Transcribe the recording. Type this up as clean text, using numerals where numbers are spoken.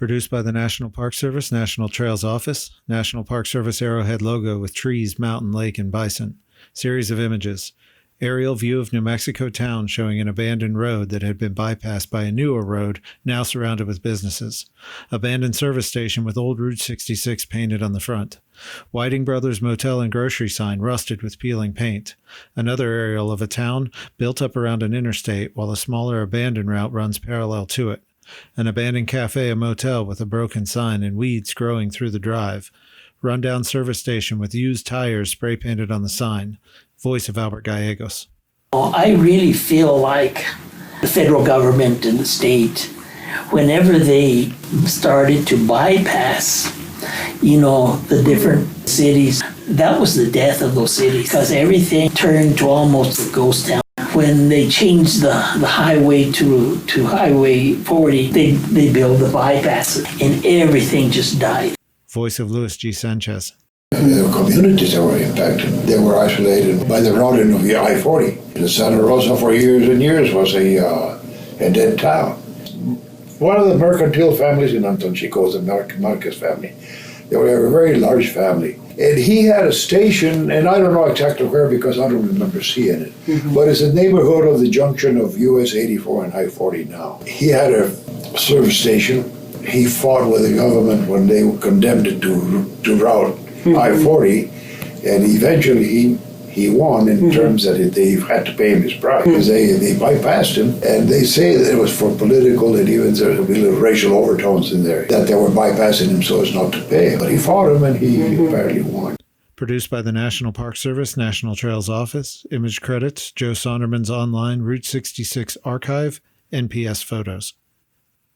Produced by the National Park Service, National Trails Office, National Park Service Arrowhead logo with trees, mountain, lake, and bison. Series of images. Aerial view of New Mexico town showing an abandoned road that had been bypassed by a newer road now surrounded with businesses. Abandoned service station with old Route 66 painted on the front. Whiting Brothers Motel and Grocery sign rusted with peeling paint. Another aerial of a town built up around an interstate while a smaller abandoned route runs parallel to it. An abandoned cafe, a motel with a broken sign and weeds growing through the drive. Rundown service station with used tires spray painted on the sign. Voice of Albert Gallegos. I really feel like the federal government and the state, whenever they started to bypass, the different cities, that was the death of those cities because everything turned to almost a ghost town. When they changed the highway to Highway 40, they built the bypass and everything just died. Voice of Luis G. Sanchez. There were communities that were impacted. They were isolated by the routing of the I-40. The Santa Rosa for years and years was a dead town. One of the mercantile families in Anton Chico was the Marquez family. They were a very large family. And he had a station, and I don't know exactly where because I don't remember seeing it, but it's a neighborhood of the junction of US 84 and I-40 now. He had a service station. He fought with the government when they condemned it to route I-40, and eventually he won in terms that they had to pay him his price because they bypassed him, and they say that it was for political and even there would be little racial overtones in there, that they were bypassing him so as not to pay him. But he fought him and he apparently won. Produced by the National Park Service, National Trails Office. Image credits, Joe Sonderman's online Route 66 archive, NPS photos.